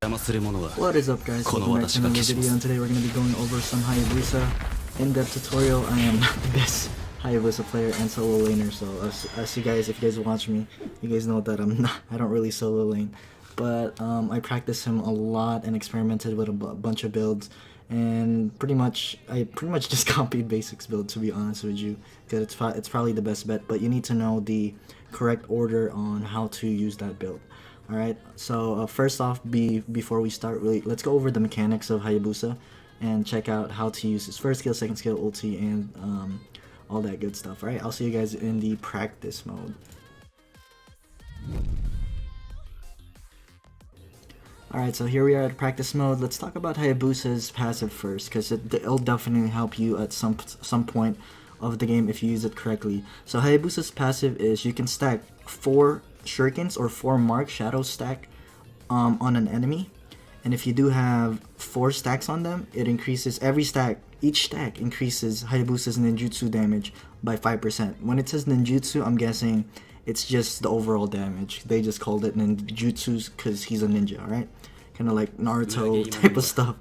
What is up, guys? Welcome back to another video, and today we're going to be going over some Hayabusa in-depth tutorial. I am not the best Hayabusa player and solo laner, so as you guys, if you guys watch me, you guys know that I don't really solo lane. But I practiced him a lot and experimented with a bunch of builds, and I pretty much just copied basics build, to be honest with you, because it's probably the best bet. But you need to know the correct order on how to use that build. Alright, so first off, before we start, let's go over the mechanics of Hayabusa and check out how to use his first skill, second skill, ulti, and all that good stuff. Alright, I'll see you guys in the practice mode. Alright, so here we are at practice mode. Let's talk about Hayabusa's passive first, because it'll definitely help you at some point of the game if you use it correctly. So Hayabusa's passive is you can stack 4 shurikens or 4 mark shadow stack on an enemy, and if you do have 4 stacks on them, it increases each stack increases Hayabusa's ninjutsu damage by 5%. When it says ninjutsu, I'm guessing it's just the overall damage. They just called it ninjutsu because he's a ninja, alright? Kind of like Naruto type of stuff.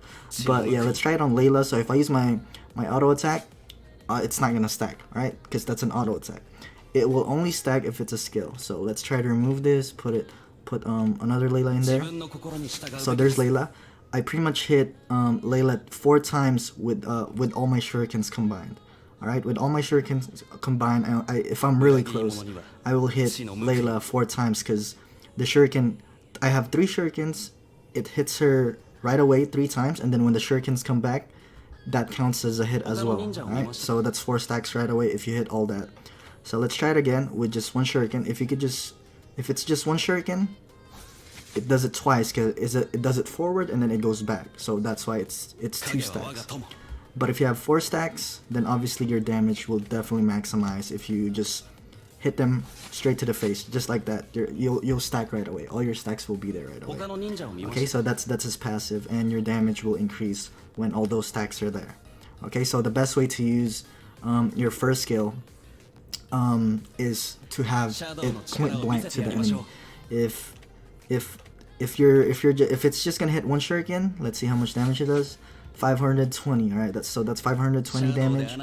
But yeah, let's try it on Layla. So if I use my auto attack, it's not gonna stack, alright? Because that's an auto attack. It will only stack if it's a skill. So let's try to remove this, put another Layla in there. So there's Layla. I pretty much hit Layla 4 times with all my shurikens combined. Alright, with all my shurikens combined, if I'm really close, I will hit Layla 4 times, because the shuriken, I have 3 shurikens, it hits her right away 3 times, and then when the shurikens come back, that counts as a hit as well. Alright, so that's 4 stacks right away if you hit all that. So let's try it again with just 1 shuriken. If it's just 1 shuriken, it does it twice, because it does it forward and then it goes back. So that's why it's 2 stacks. But if you have 4 stacks, then obviously your damage will definitely maximize if you just hit them straight to the face, just like that. You'll stack right away. All your stacks will be there right away. Okay, so that's his passive, and your damage will increase when all those stacks are there. Okay, so the best way to use your first skill is to have it point blank to the enemy. If it's just gonna hit 1 shuriken, let's see how much damage it does. 520. Alright, that's 520 damage.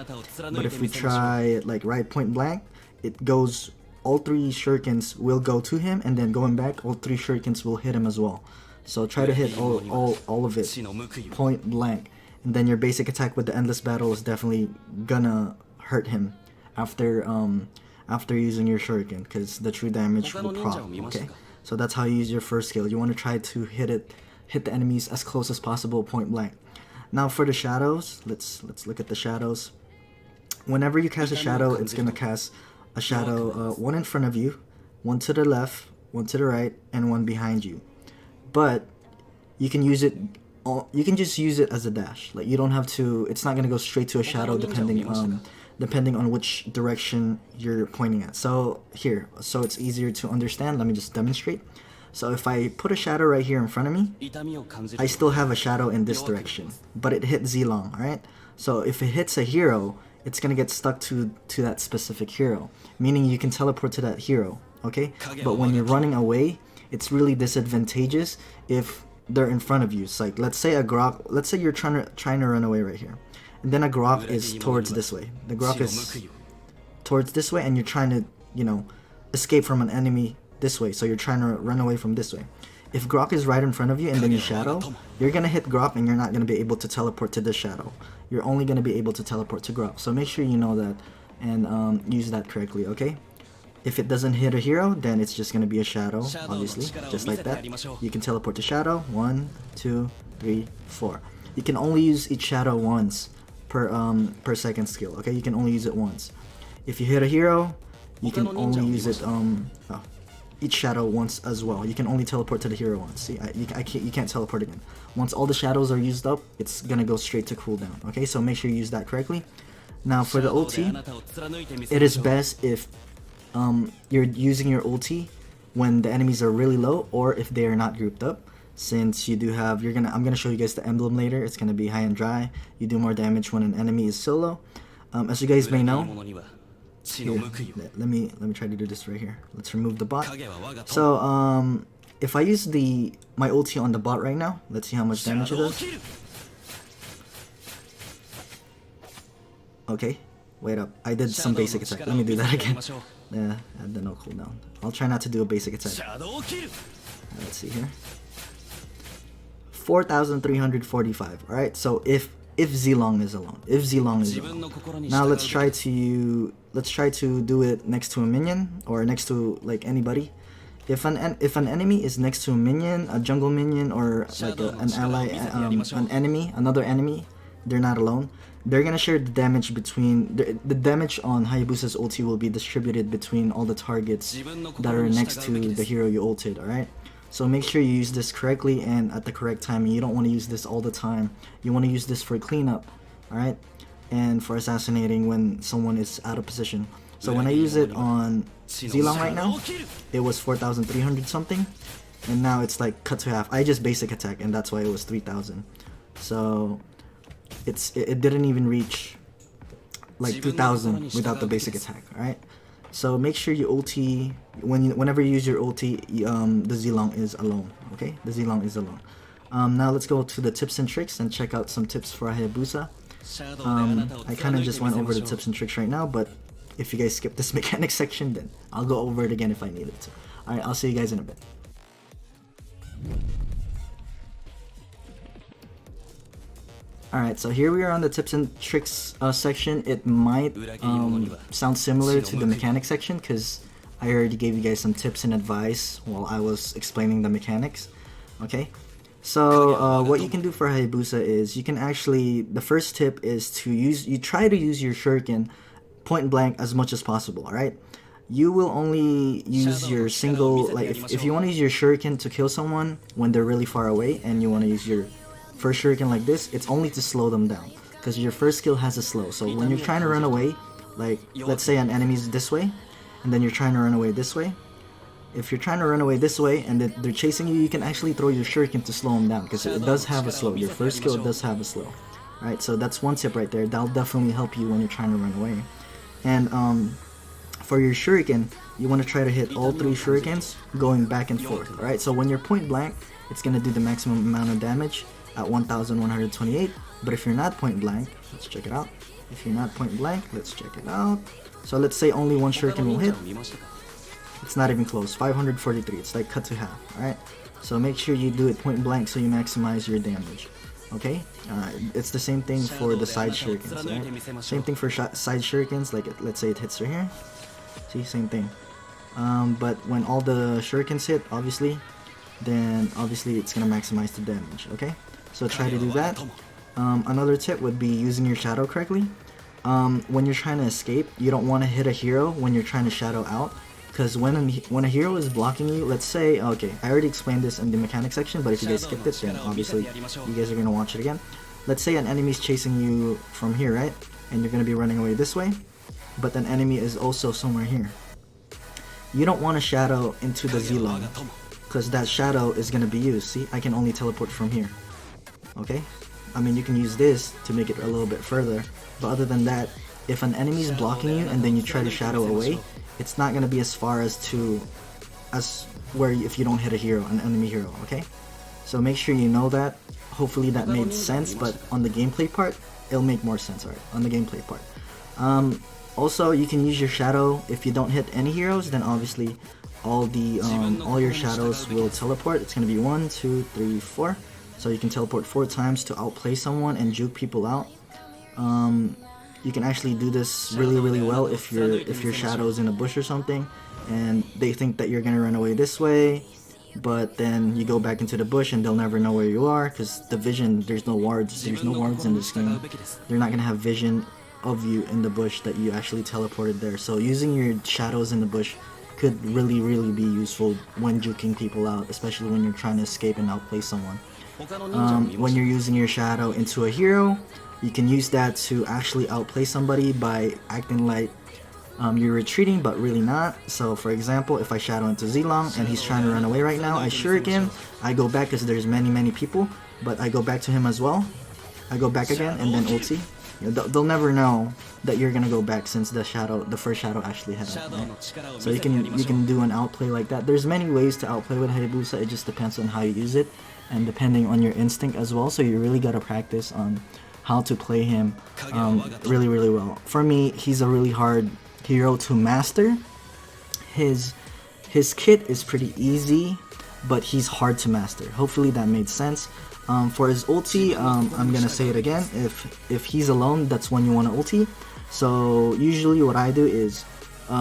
But if we try it like right point blank, it goes, all 3 shurikens will go to him, and then going back, all 3 shurikens will hit him as well. So try to hit all of it point blank, and then your basic attack with the endless battle is definitely gonna hurt him after using your shuriken, because the true damage will prop. Okay, so that's how you use your first skill. You want to try to hit the enemies as close as possible point blank. Now for the shadows, let's look at the shadows. Whenever you cast a shadow, it's gonna cast a shadow 1 in front of you, 1 to the left, 1 to the right, and 1 behind you. But you can use it. You can just use it as a dash. Like, you don't have to. It's not gonna go straight to a shadow depending on which direction you're pointing at. So it's easier to understand. Let me just demonstrate. So if I put a shadow right here in front of me, I still have a shadow in this direction, but it hit Zilong, alright? So if it hits a hero, it's gonna get stuck to that specific hero, meaning you can teleport to that hero, okay? But when you're running away, it's really disadvantageous if they're in front of you. It's like, let's say you're trying to run away right here, and then a Grok is towards this way. The Grok is towards this way, and you're trying to, escape from an enemy this way, so you're trying to run away from this way. If Grok is right in front of you and then you shadow, you're gonna hit Grok and you're not gonna be able to teleport to this shadow. You're only gonna be able to teleport to Grok. So make sure you know that and use that correctly, okay? If it doesn't hit a hero, then it's just gonna be a shadow, obviously, just like that. You can teleport to shadow. 1, 2, 3, 4. You can only use each shadow once per second skill, okay? You can only use it once. If you hit a hero, you can only use it each shadow once as well. You can only teleport to the hero once. See, you can't teleport again. Once all the shadows are used up, it's gonna go straight to cooldown. Okay, so make sure you use that correctly. Now for the ulti, it is best if you're using your ulti when the enemies are really low, or if they are not grouped up. Since you do have, I'm gonna show you guys the emblem later. It's gonna be high and dry. You do more damage when an enemy is solo. As you guys may know, here, let me try to do this right here. Let's remove the bot. So if I use my ulti on the bot right now, let's see how much damage it does. Okay, wait up. I did some basic attack. Let me do that again. Yeah, and then no cooldown. I'll try not to do a basic attack. Let's see here. 4,345. Alright, so if Zilong is alone. Now let's try to do it next to a minion or next to like anybody. If an enemy is next to a minion, a jungle minion, or like an ally, another enemy, they're not alone. They're gonna share the damage between the damage on Hayabusa's ulti will be distributed between all the targets that are next to the hero you ulted. All right. So make sure you use this correctly and at the correct time. You don't want to use this all the time. You want to use this for cleanup, all right, and for assassinating when someone is out of position. So when I use it on Zilong right now, it was 4,300 something, and now it's like cut to half. I just basic attack, and that's why it was 3,000. So it didn't even reach like 2,000 without the basic attack. All right. So make sure you ulti whenever you use your ulti, the Zilong is alone. Okay, the Zilong is alone. Now let's go to the tips and tricks and check out some tips for Hayabusa. I kind of just went over the tips and tricks right now, but if you guys skip this mechanics section, then I'll go over it again if I needed to. Alright, I'll see you guys in a bit. Alright, so here we are on the tips and tricks section. It might sound similar to the mechanics section because I already gave you guys some tips and advice while I was explaining the mechanics. Okay, so what you can do for Hayabusa is you can actually, the first tip is you try to use your shuriken point blank as much as possible. Alright, you will only use your single, like if you want to use your shuriken to kill someone when they're really far away and you want to use your first shuriken like this, it's only to slow them down because your first skill has a slow. So when you're trying to run away, like let's say an enemy's this way and then you're trying to run away this way, if you're trying to run away this way and then they're chasing you, you can actually throw your shuriken to slow them down because it does have a slow. Your first skill does have a slow. Alright, so that's one tip right there. That'll definitely help you when you're trying to run away. And for your shuriken, you want to try to hit all three shurikens going back and forth. Alright, so when you're point blank, it's going to do the maximum amount of damage at 1,128, but if you're not point blank, let's check it out. If you're not point blank, let's check it out. So let's say only one shuriken will hit. It's not even close, 543. It's like cut to half. Alright, so make sure you do it point blank so you maximize your damage. Okay, it's the same thing for the side shurikens. Right? Same thing for side shurikens. Like let's say it hits right here. See, same thing. But when all the shurikens hit, obviously, then obviously it's gonna maximize the damage. Okay. So try to do that. Another tip would be using your shadow correctly. When you're trying to escape, you don't want to hit a hero when you're trying to shadow out. Because when a hero is blocking you, let's say, okay, I already explained this in the mechanics section, but if you guys skipped it, then obviously you guys are going to watch it again. Let's say an enemy is chasing you from here, right? And you're going to be running away this way, but an enemy is also somewhere here. You don't want to shadow into the Zilong, because that shadow is going to be used. See, I can only teleport from here. Okay, I mean you can use this to make it a little bit further, but other than that, if an enemy is blocking you and then you try to shadow away, it's not gonna be as far as where if you don't hit a hero, an enemy hero. Okay, so make sure you know that. Hopefully that made sense, but on the gameplay part, it'll make more sense. Alright, on the gameplay part. Also, you can use your shadow if you don't hit any heroes. Then obviously, all your shadows will teleport. It's gonna be 1, 2, 3, 4. So you can teleport 4 times to outplay someone and juke people out. You can actually do this really well if your shadow is in a bush or something, and they think that you're gonna run away this way, but then you go back into the bush and they'll never know where you are because the vision, there's no wards in this game. They're not gonna have vision of you in the bush that you actually teleported there. So using your shadows in the bush could really be useful when juking people out, especially when you're trying to escape and outplay someone. When you're using your shadow into a hero, you can use that to actually outplay somebody by acting like you're retreating but really not. So for example, if I shadow into Zilong and he's trying to run away right now, I shuriken, I go back because there's many people, but I go back to him as well. I go back again and then ulti. they'll never know that you're gonna go back since the first shadow actually hit him, right? So you can do an outplay like that. There's many ways to outplay with Hayabusa. It just depends on how you use it and depending on your instinct as well. So you really gotta practice on how to play him really well. For me, he's a really hard hero to master. His kit is pretty easy, but he's hard to master. Hopefully that made sense. For his ulti, I'm gonna say it again. If he's alone, that's when you want to ulti. So usually what I do is,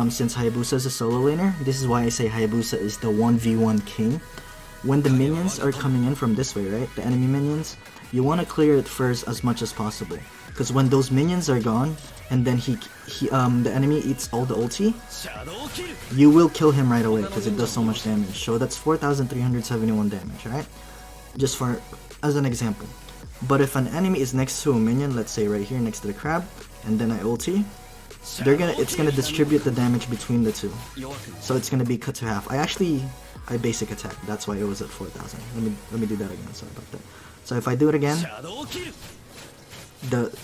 since Hayabusa is a solo laner, this is why I say Hayabusa is the 1v1 king. When the minions are coming in from this way, right, the enemy minions, you want to clear it first as much as possible. Because when those minions are gone, and then the enemy eats all the ulti, you will kill him right away because it does so much damage. So that's 4,371 damage, right? Just as an example. But if an enemy is next to a minion, let's say right here next to the crab, and then I ulti, it's gonna distribute the damage between the two. So it's gonna be cut to half. I basic attack. That's why it was at 4,000. Let me do that again. Sorry about that. So if I do it again,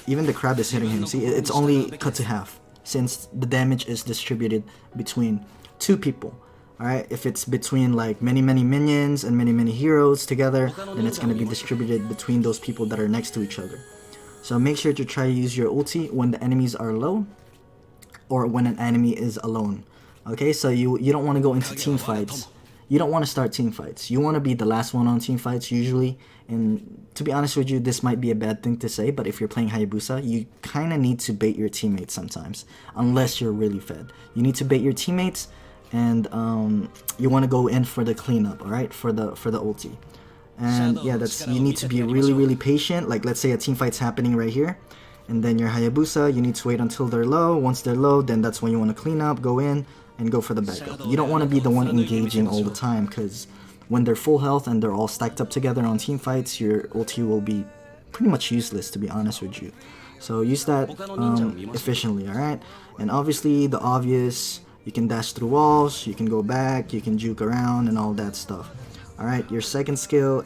even the crab is hitting him. See, it's only cut to half since the damage is distributed between two people. Alright, if it's between like many minions and many heroes together, then it's going to be distributed between those people that are next to each other. So make sure to try to use your ulti when the enemies are low or when an enemy is alone. Okay, so you don't want to go into team fights. You don't want to start team fights. You want to be the last one on team fights usually. And to be honest with you, this might be a bad thing to say, but if you're playing Hayabusa, you kind of need to bait your teammates sometimes, unless you're really fed. You need to bait your teammates, and you want to go in for the cleanup, all right, for the ulti. And yeah, you need to be really patient. Like let's say a team fight's happening right here, and then your Hayabusa, you need to wait until they're low. Once they're low, then that's when you want to clean up, go in, and go for the backup. You don't want to be the one engaging all the time, because when they're full health and they're all stacked up together on team fights, your ulti will be pretty much useless, to be honest with you. So use that efficiently, alright? And obviously, the obvious, you can dash through walls, you can go back, you can juke around, and all that stuff. Alright, your second skill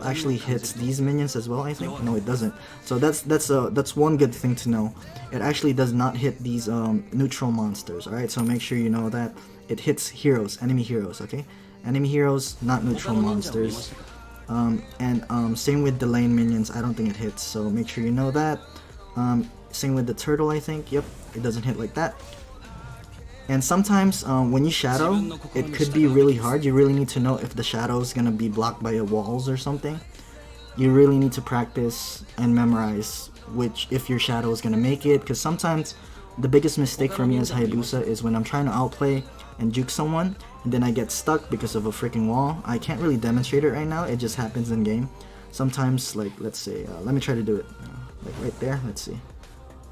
actually hits these minions as well, I think. No, it doesn't. So that's one good thing to know. It actually does not hit these neutral monsters. Alright, so make sure you know that it hits heroes, enemy heroes. Okay, enemy heroes, not neutral monsters. Same with the lane minions. I don't think it hits. So make sure you know that. Same with the turtle. I think. Yep, it doesn't hit like that. And sometimes when you shadow, it could be really hard. You really need to know if the shadow is going to be blocked by walls or something. You really need to practice and memorize if your shadow is going to make it. Because sometimes the biggest mistake for me as Hayabusa is when I'm trying to outplay and juke someone, and then I get stuck because of a freaking wall. I can't really demonstrate it right now. It just happens in game. Sometimes, like, let's say, let me try to do it. Like right there, let's see.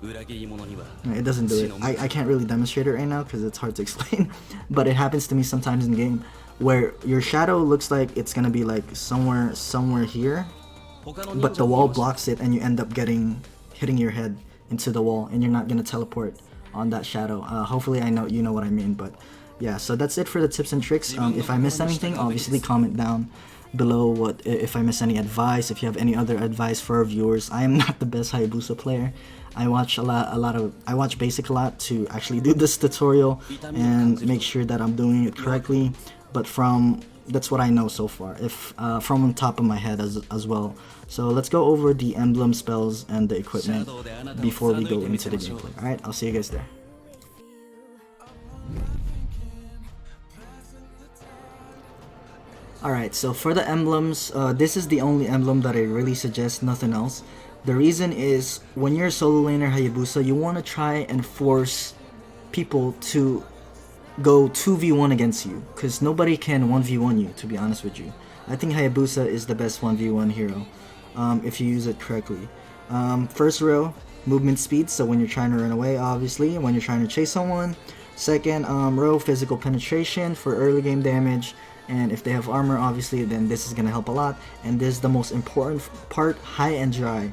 It doesn't do it. I can't really demonstrate it right now because it's hard to explain, but it happens to me sometimes in game where your shadow looks like it's gonna be like somewhere here, but the wall blocks it and you end up hitting your head into the wall and you're not gonna teleport on that shadow. Hopefully you know what I mean. But yeah, so that's it for the tips and tricks. If I missed anything, obviously comment down below if I miss any advice. If you have any other advice for our viewers. I am not the best Hayabusa player. I watch I watch basic a lot to actually do this tutorial and make sure that I'm doing it correctly. But that's what I know so far. From on top of my head as well. So let's go over the emblem spells and the equipment before we go into the gameplay. All right, I'll see you guys there. Alright, so for the emblems, this is the only emblem that I really suggest, nothing else. The reason is, when you're a solo laner Hayabusa, you want to try and force people to go 2v1 against you, because nobody can 1v1 you, to be honest with you. I think Hayabusa is the best 1v1 hero, if you use it correctly. First row, movement speed, so when you're trying to run away, obviously, when you're trying to chase someone. Second row, physical penetration for early game damage. And if they have armor, obviously, then this is going to help a lot. And this is the most important part, high and dry.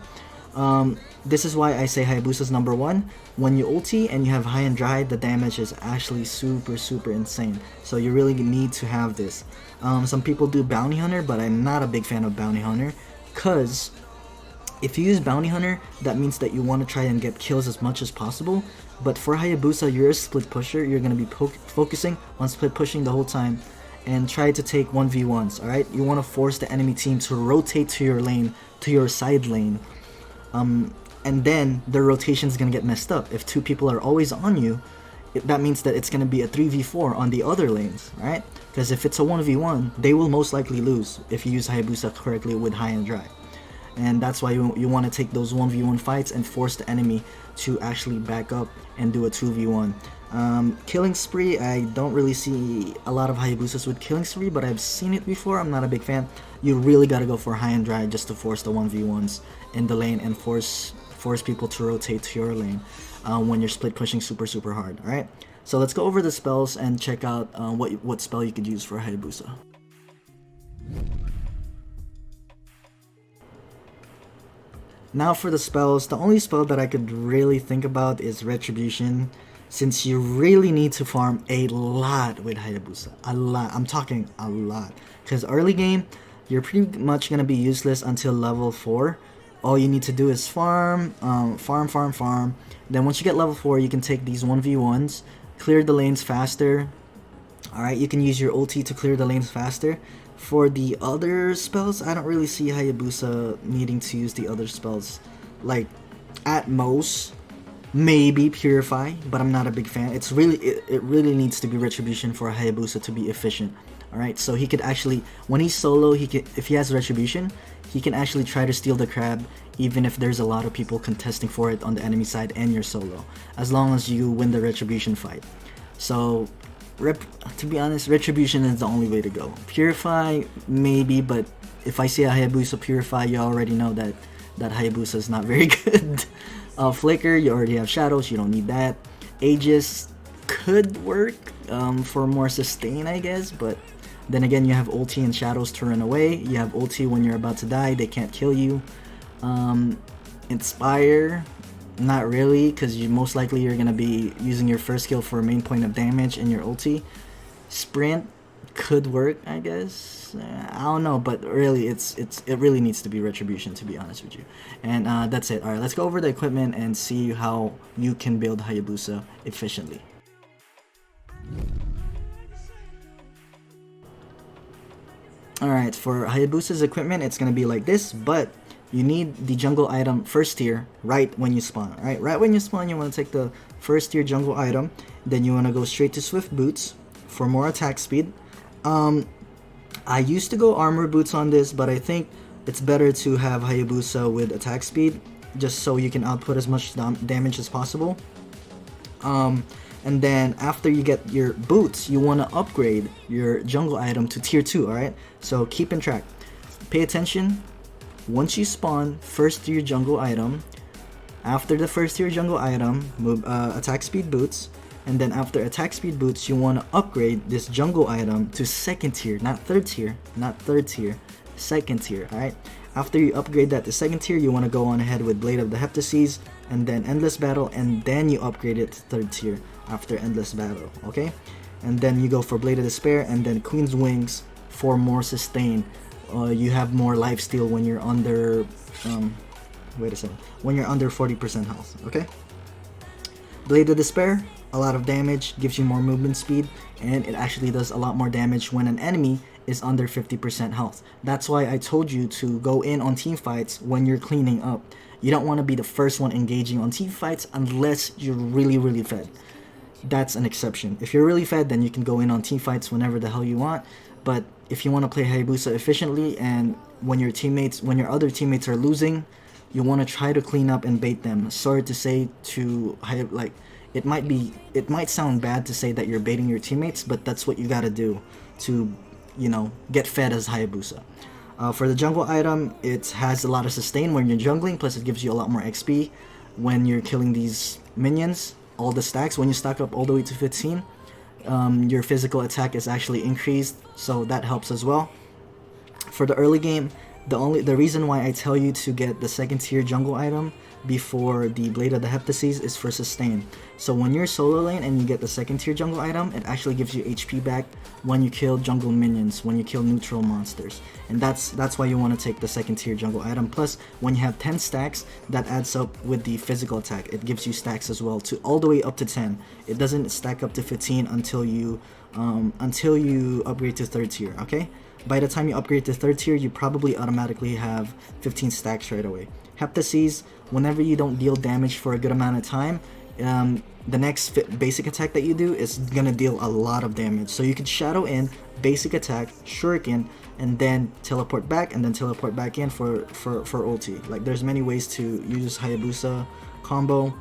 This is why I say Hayabusa is number 1. When you ulti and you have high and dry, the damage is actually super insane. So you really need to have this. Some people do Bounty Hunter, but I'm not a big fan of Bounty Hunter. Because If you use Bounty Hunter, that means that you want to try and get kills as much as possible. But for Hayabusa, you're a split pusher. You're going to be focusing on split pushing the whole time and try to take 1v1s, alright? You want to force the enemy team to rotate to your lane, to your side lane. And then their rotation is going to get messed up. If two people are always on you, that means that it's going to be a 3v4 on the other lanes, right? Because if it's a 1v1, they will most likely lose if you use Hayabusa correctly with high and dry. And that's why you want to take those 1v1 fights and force the enemy to actually back up and do a 2v1. Killing spree, I don't really see a lot of Hayabusas with killing spree, but I've seen it before. I'm not a big fan. You really got to go for high and dry just to force the 1v1s in the lane and force people to rotate to your lane when you're split pushing super hard. Alright, so let's go over the spells and check out what spell you could use for Hayabusa. Now for the spells, the only spell that I could really think about is Retribution, since you really need to farm a lot with Hayabusa. A lot. I'm talking a lot. Because early game, you're pretty much going to be useless until level 4. All you need to do is farm. Then once you get level 4, you can take these 1v1s, clear the lanes faster. Alright, you can use your ulti to clear the lanes faster. For the other spells, I don't really see Hayabusa needing to use the other spells. Like, at most, maybe Purify, but I'm not a big fan. It really needs to be Retribution for Hayabusa to be efficient. Alright, so he could actually, when he's solo, if he has Retribution, he can actually try to steal the crab, even if there's a lot of people contesting for it on the enemy side and you're solo, as long as you win the Retribution fight. So, to be honest, Retribution is the only way to go. Purify, maybe, but if I see a Hayabusa Purify, you already know that Hayabusa is not very good. Flicker, you already have Shadows, you don't need that. Aegis could work for more sustain, I guess, but then again, you have ulti and Shadows to run away. You have ulti when you're about to die, they can't kill you. Inspire, not really, because most likely you're going to be using your first skill for a main point of damage in your ulti. Sprint could work, I guess. I don't know, but really it really needs to be Retribution, to be honest with you. And that's it. Alright, let's go over the equipment and see how you can build Hayabusa efficiently. Alright, for Hayabusa's equipment, it's going to be like this, but you need the jungle item first tier right when you spawn. Alright, right when you spawn, you want to take the first tier jungle item. Then you want to go straight to Swift Boots for more attack speed. I used to go armor boots on this, but I think it's better to have Hayabusa with attack speed, just so you can output as much damage as possible. And then after you get your boots, you want to upgrade your jungle item to tier 2, alright? So keep in track. Pay attention. Once you spawn, first tier jungle item. After the first tier jungle item, move attack speed boots. And then after attack speed boots, you want to upgrade this jungle item to second tier, not third tier, second tier, alright? After you upgrade that to second tier, you want to go on ahead with Blade of the Heptases, and then Endless Battle, and then you upgrade it to third tier after Endless Battle, okay? And then you go for Blade of Despair, and then Queen's Wings for more sustain. You have more lifesteal when you're under, when you're under 40% health, okay? Blade of Despair, a lot of damage, gives you more movement speed, and it actually does a lot more damage when an enemy is under 50% health. That's why I told you to go in on team fights when you're cleaning up. You don't want to be the first one engaging on team fights unless you're really fed. That's an exception. If you're really fed, then you can go in on team fights whenever the hell you want. But if you want to play Hayabusa efficiently, and when your other teammates are losing, you want to try to clean up and bait them. Sorry to say it might sound bad to say that you're baiting your teammates, but that's what you gotta do to, get fed as Hayabusa. For the jungle item, it has a lot of sustain when you're jungling, plus it gives you a lot more XP when you're killing these minions. All the stacks, when you stack up all the way to 15, your physical attack is actually increased, so that helps as well. For the early game, The reason why I tell you to get the second tier jungle item before the Blade of the Heptases is for sustain. So when you're solo lane and you get the second tier jungle item, it actually gives you HP back when you kill jungle minions, when you kill neutral monsters. And that's why you want to take the second tier jungle item. Plus, when you have 10 stacks, that adds up with the physical attack. It gives you stacks as well, to all the way up to 10. It doesn't stack up to 15 until you upgrade to third tier, okay? By the time you upgrade to third tier, you probably automatically have 15 stacks right away. Heptases, whenever you don't deal damage for a good amount of time, the next basic attack that you do is gonna deal a lot of damage. So you could shadow in, basic attack, shuriken, and then teleport back, and then teleport back in for ulti. Like, there's many ways to use Hayabusa combo.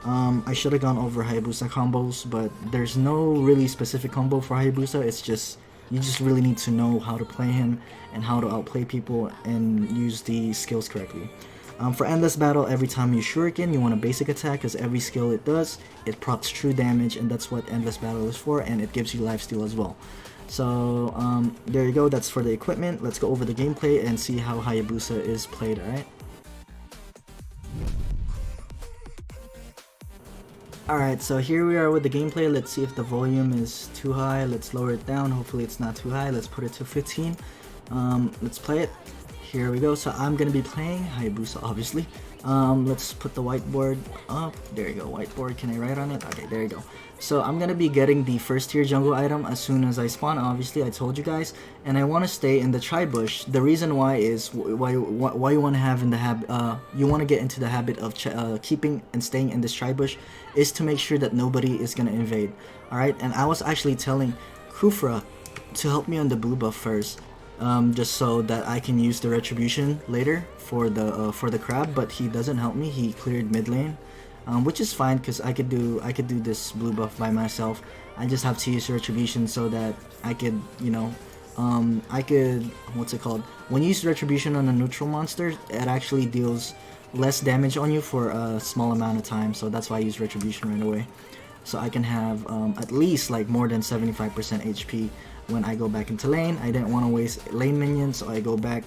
I should have gone over Hayabusa combos, but there's no really specific combo for Hayabusa. It's just, you just really need to know how to play him and how to outplay people and use the skills correctly. For Endless Battle, every time you shuriken, you want a basic attack, because every skill it does, it procs true damage, and that's what Endless Battle is for, and it gives you lifesteal as well. So there you go, that's for the equipment. Let's go over the gameplay and see how Hayabusa is played, alright? Alright, so here we are with the gameplay. Let's see if the volume is too high. Let's lower it down. Hopefully it's not too high. Let's put it to 15. Let's play it. Here we go. So I'm going to be playing Hayabusa, obviously. Let's put the whiteboard up. There you go, whiteboard. Can I write on it? Okay, there you go. So I'm going to be getting the first tier jungle item as soon as I spawn, obviously, I told you guys. And I want to stay in the tri-bush. The reason why is, why you want to have in the habit, you want to get into the habit of keeping and staying in this tri-bush is to make sure that nobody is going to invade. Alright, and I was actually telling Kufra to help me on the blue buff first. Just so that I can use the retribution later for the crab, but he doesn't help me. He cleared mid lane, which is fine, because I could do this blue buff by myself. I just have to use retribution so that I could, you know, I could, what's it called? When you use retribution on a neutral monster, it actually deals less damage on you for a small amount of time. So that's why I use retribution right away. So I can have at least like more than 75% HP when I go back into lane. I didn't want to waste lane minions, so I go back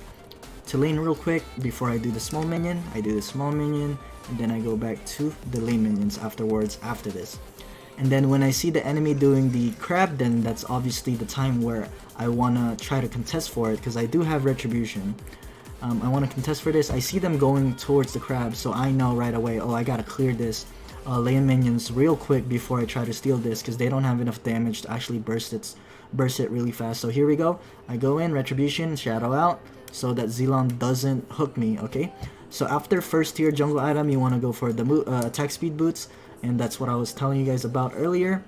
to lane real quick before I do the small minion. I do the small minion, and then I go back to the lane minions afterwards after this. And then when I see the enemy doing the crab, then that's obviously the time where I want to try to contest for it, because I do have retribution. I want to contest for this. I see them going towards the crab, so I know right away, oh, I gotta clear this lane minions real quick before I try to steal this, because they don't have enough damage to actually burst it really fast. So here we go. I go in, retribution, shadow out, so that Zilong doesn't hook me, okay? So after first tier jungle item, you want to go for the attack speed boots, and that's what I was telling you guys about earlier.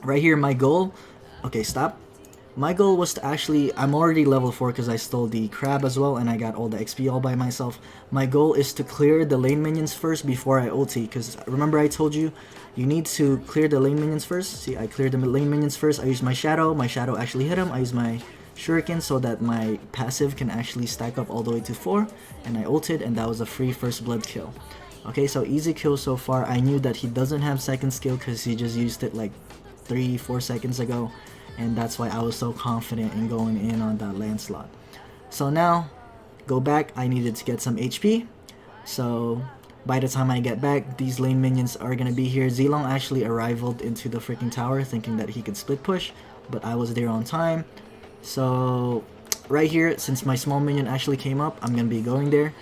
Right here, my goal, okay, stop. My goal was to actually, I'm already level 4 because I stole the crab as well, and I got all the XP all by myself. My goal is to clear the lane minions first before I ulti, because remember I told you, you need to clear the lane minions first. See, I cleared the lane minions first. I used my shadow actually hit him. I used my shuriken so that my passive can actually stack up all the way to 4, and I ulted, and that was a free first blood kill. Okay, so easy kill so far. I knew that he doesn't have second skill because he just used it like 3-4 seconds ago, and that's why I was so confident in going in on that Lancelot. So now, go back. I needed to get some HP, so by the time I get back, these lane minions are gonna be here. Zilong actually arrived into the freaking tower thinking that he could split push, but I was there on time. So right here, since my small minion actually came up, I'm gonna be going there.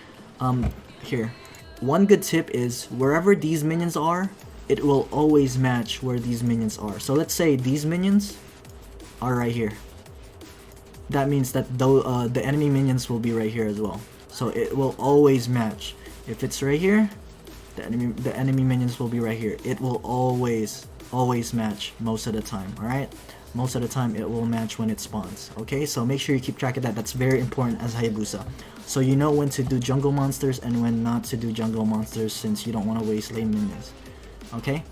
Here, one good tip is wherever these minions are, it will always match where these minions are. So let's say these minions are right here. That means that the enemy minions will be right here as well. So it will always match. If it's right here, the enemy minions will be right here. It will always match most of the time, alright? Most of the time it will match when it spawns, okay? So make sure you keep track of that. That's very important as Hayabusa. So you know when to do jungle monsters and when not to do jungle monsters, since you don't want to waste lane minions, okay?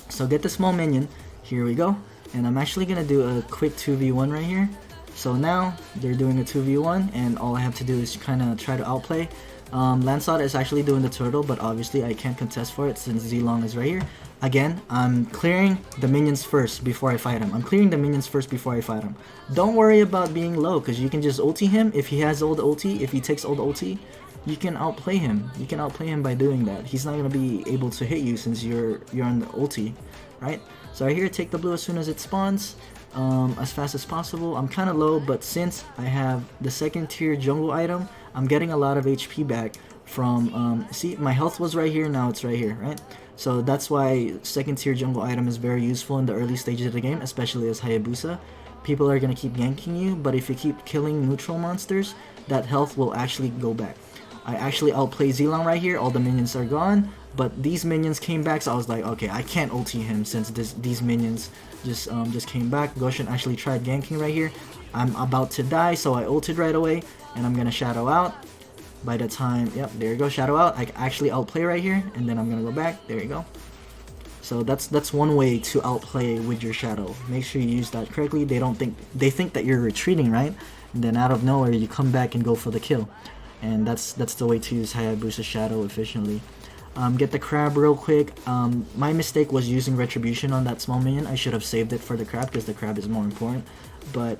So get the small minion. Here we go. And I'm actually gonna do a quick 2v1 right here. So now they're doing a 2v1, and all I have to do is kind of try to outplay. Lancelot is actually doing the turtle, but obviously I can't contest for it since Zilong is right here. Again, I'm clearing the minions first before I fight him. I'm clearing the minions first before I fight him. Don't worry about being low, because you can just ulti him. If he has old ulti, if he takes old ulti, you can outplay him. You can outplay him by doing that. He's not going to be able to hit you since you're on the ulti, right? So right here, take the blue as soon as it spawns, as fast as possible. I'm kind of low, but since I have the second tier jungle item, I'm getting a lot of HP back from, see, my health was right here, now it's right here, right? So that's why second tier jungle item is very useful in the early stages of the game, especially as Hayabusa. People are going to keep ganking you, but if you keep killing neutral monsters, that health will actually go back. I actually outplay Zilong right here, all the minions are gone, but these minions came back, so I was like, okay, I can't ulti him since these minions just came back. Goshen actually tried ganking right here. I'm about to die, so I ulted right away, and I'm gonna shadow out. By the time, yep, there you go, shadow out. I actually outplay right here, and then I'm gonna go back. There you go. So that's one way to outplay with your shadow. Make sure you use that correctly. They think that you're retreating, right? And then out of nowhere you come back and go for the kill. And that's the way to use Hayabusa shadow efficiently. Get the crab real quick. My mistake was using retribution on that small minion. I should have saved it for the crab because the crab is more important. But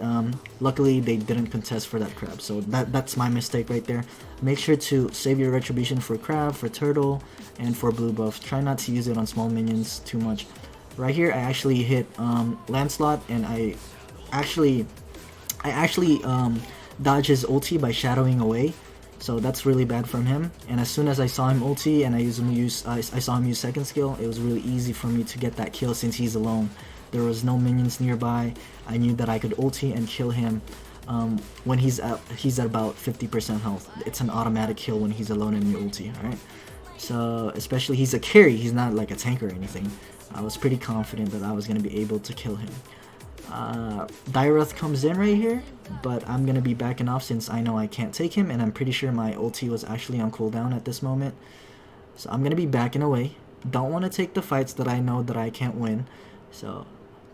luckily they didn't contest for that crab, so that's my mistake right there. Make sure to save your retribution for crab, for turtle, and for blue buff. Try not to use it on small minions too much. Right here I actually hit Lancelot, and I actually dodged his ulti by shadowing away. So that's really bad from him. And as soon as I saw him ulti and I saw him use second skill, it was really easy for me to get that kill since he's alone. There was no minions nearby. I knew that I could ulti and kill him when he's at about 50% health. It's an automatic kill when he's alone in your ulti, alright? So especially he's a carry, he's not like a tank or anything. I was pretty confident that I was going to be able to kill him. Dairoth comes in right here, but I'm gonna be backing off since I know I can't take him, and I'm pretty sure my ulti was actually on cooldown at this moment. So I'm gonna be backing away. Don't want to take the fights that I know that I can't win. So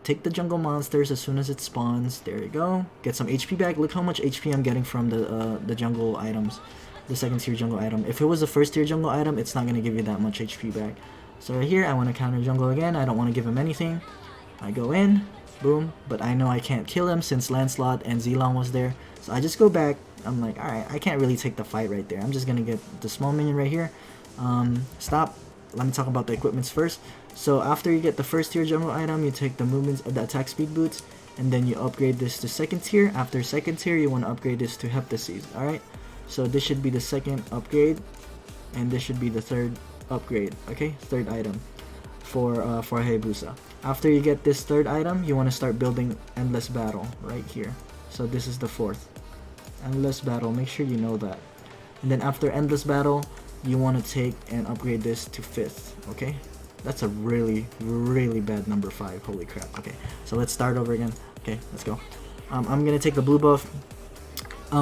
take the jungle monsters as soon as it spawns. There you go. Get some HP back. Look how much HP I'm getting from the jungle items, the second tier jungle item. If it was a first tier jungle item, it's not gonna give you that much HP back. So right here, I want to counter jungle again. I don't want to give him anything. I go in. Boom, but I know I can't kill him since Lancelot and Zilong was there. So I just go back. I'm like, alright, I can't really take the fight right there. I'm just gonna get the small minion right here. Stop. Let me talk about the equipments first. So after you get the first tier jungle item, you take the movements, the attack speed boots, and then you upgrade this to second tier. After second tier, you want to upgrade this to Heptaseed. Alright, so this should be the second upgrade, and this should be the third upgrade. Okay, third item for Hayabusa. After you get this third item, you want to start building Endless Battle right here. So this is the fourth. Endless Battle, make sure you know that. And then after Endless Battle, you want to take and upgrade this to fifth, okay? That's a really, really bad number 5, holy crap. Okay, so let's start over again. Okay, let's go. I'm going to take the blue buff.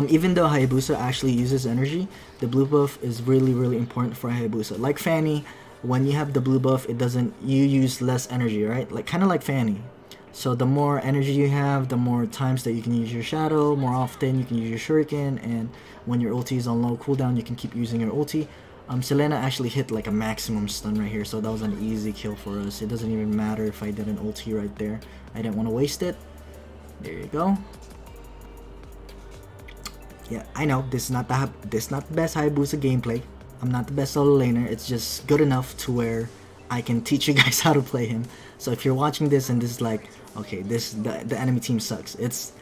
Even though Hayabusa actually uses energy, the blue buff is really, really important for Hayabusa. Like Fanny, when you have the blue buff, you use less energy, right? Like kind of like Fanny. So the more energy you have, the more times that you can use your shadow, more often you can use your shuriken, and when your ulti is on low cooldown, you can keep using your ulti. Selena actually hit like a maximum stun right here, so that was an easy kill for us. It doesn't even matter if I did an ulti right there. I didn't want to waste it. There you go. Yeah, I know this is not the best Hayabusa gameplay. I'm not the best solo laner. It's just good enough to where I can teach you guys how to play him. So if you're watching this and this is like, okay, the enemy team sucks. It's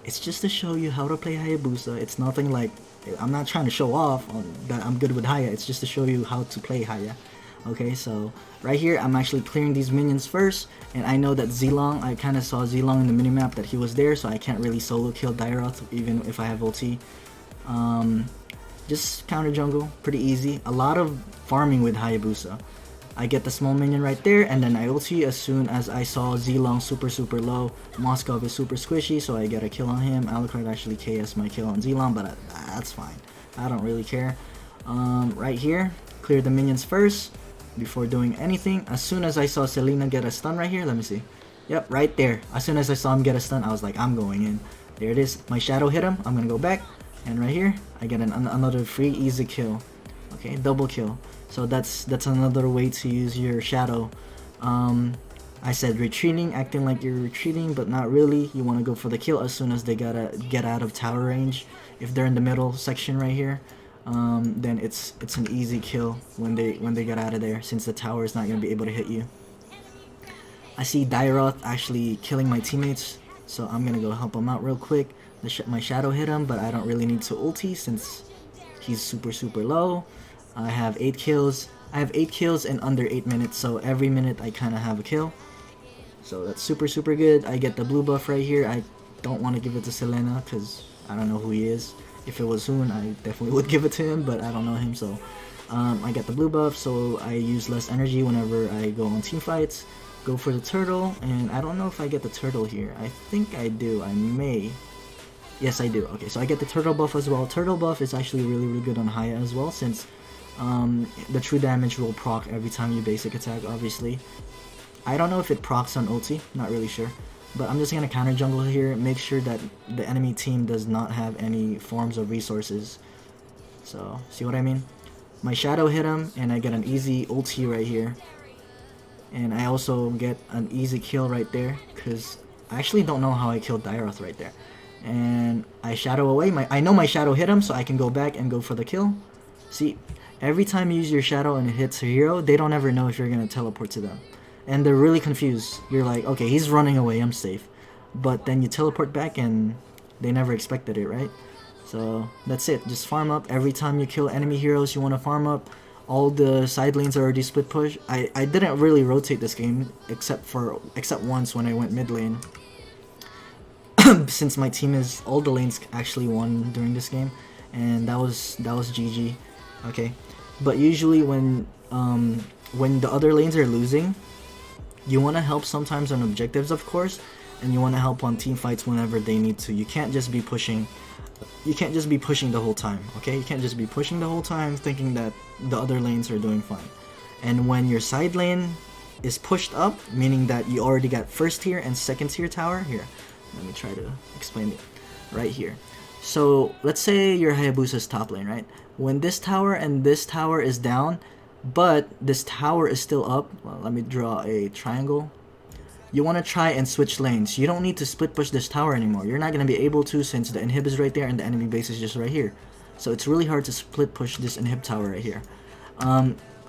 just to show you how to play Hayabusa. It's nothing like, I'm not trying to show off that I'm good with Haya. It's just to show you how to play Haya. Okay, so right here I'm actually clearing these minions first, and I know that Zilong, I kind of saw Zilong in the minimap that he was there, so I can't really solo kill Dairoth even if I have ulti. Just counter jungle, pretty easy. A lot of farming with Hayabusa. I get the small minion right there, and then I ulti as soon as I saw Zilong super low. Moskov is super squishy, so I get a kill on him. Alucard actually KS my kill on Zilong, but that's fine. I don't really care. Right here, clear the minions first before doing anything. As soon as I saw Selena get a stun right here, let me see. Yep, right there. As soon as I saw him get a stun, I was like, I'm going in. There it is. My shadow hit him. I'm gonna go back. And right here, I get another free easy kill. Okay, double kill. So that's another way to use your shadow. I said retreating, acting like you're retreating, but not really. You want to go for the kill as soon as they gotta get out of tower range. If they're in the middle section right here, then it's an easy kill when they get out of there, since the tower is not gonna be able to hit you. I see Dairoth actually killing my teammates, so I'm gonna go help him out real quick. My shadow hit him, but I don't really need to ulti since he's super low. I have 8 kills. I have 8 kills in under 8 minutes, so every minute I kind of have a kill. So that's super good. I get the blue buff right here. I don't want to give it to Selena because I don't know who he is. If it was Hoon, I definitely would give it to him, but I don't know him, so I get the blue buff, so I use less energy whenever I go on team fights. Go for the turtle, and I don't know if I get the turtle here. I think I do. I may. Yes, I do. Okay, so I get the turtle buff as well. Turtle buff is actually really good on Haya as well, since the true damage will proc every time you basic attack, obviously. I don't know if it procs on ulti, not really sure. But I'm just gonna counter jungle here, make sure that the enemy team does not have any forms of resources. So, see what I mean? My shadow hit him, and I get an easy ulti right here. And I also get an easy kill right there, because I actually don't know how I killed Dairoth right there. And I shadow away, I know my shadow hit him, so I can go back and go for the kill. See, every time you use your shadow and it hits a hero, they don't ever know if you're gonna teleport to them. And they're really confused. You're like, okay, he's running away, I'm safe. But then you teleport back and they never expected it, right? So that's it. Just farm up. Every time you kill enemy heroes, you want to farm up. All the side lanes are already split push. I didn't really rotate this game except once when I went mid lane. Since my team is, all the lanes actually won during this game, and that was GG. Okay, but usually when the other lanes are losing, you want to help sometimes on objectives, of course, and you want to help on team fights whenever they need to. You can't just be pushing. You can't just be pushing the whole time. Okay, you can't just be pushing the whole time thinking that the other lanes are doing fine. And when your side lane is pushed up, meaning that you already got first tier and second tier tower. Here, let me try to explain it right here. So let's say your Hayabusa's top lane, right? When this tower and this tower is down, but this tower is still up, well, let me draw a triangle. You want to try and switch lanes. You don't need to split push this tower anymore. You're not going to be able to, since the inhib is right there and the enemy base is just right here. So it's really hard to split push this inhib tower right here.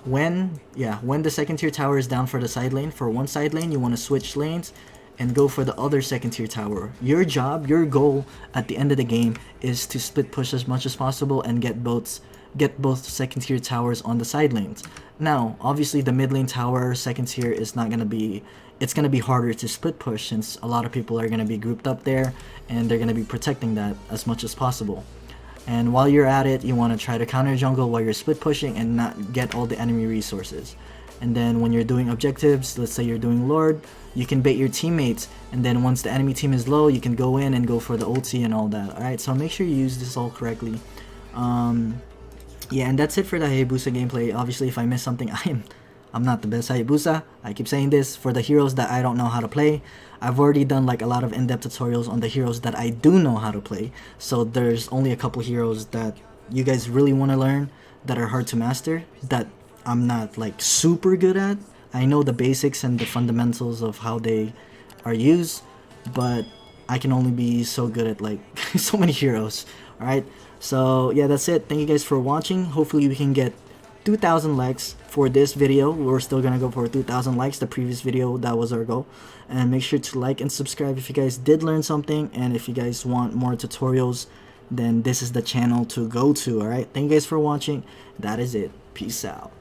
When the second tier tower is down for the side lane, for one side lane, you want to switch lanes and go for the other second tier tower. Your job, your goal at the end of the game is to split push as much as possible and get both second tier towers on the side lanes. Now, obviously the mid lane tower, second tier, is not going to be, it's going to be harder to split push since a lot of people are going to be grouped up there and they're going to be protecting that as much as possible. And while you're at it, you want to try to counter jungle while you're split pushing and not get all the enemy resources. And then when you're doing objectives, let's say you're doing Lord, you can bait your teammates, and then once the enemy team is low, you can go in and go for the ulti and all that. Alright, so make sure you use this all correctly. Yeah, and that's it for the Hayabusa gameplay. Obviously, if I miss something, I'm not the best Hayabusa. I keep saying this for the heroes that I don't know how to play. I've already done like a lot of in-depth tutorials on the heroes that I do know how to play. So there's only a couple heroes that you guys really want to learn that are hard to master, that I'm not like super good at. I know the basics and the fundamentals of how they are used, but I can only be so good at like so many heroes. Alright, so yeah, that's it. Thank you guys for watching. Hopefully we can get 2,000 likes for this video. We're still gonna go for 2,000 likes. The previous video, that was our goal. And make sure to like and subscribe if you guys did learn something, and if you guys want more tutorials, then this is the channel to go to. Alright, thank you guys for watching. That is it. Peace out.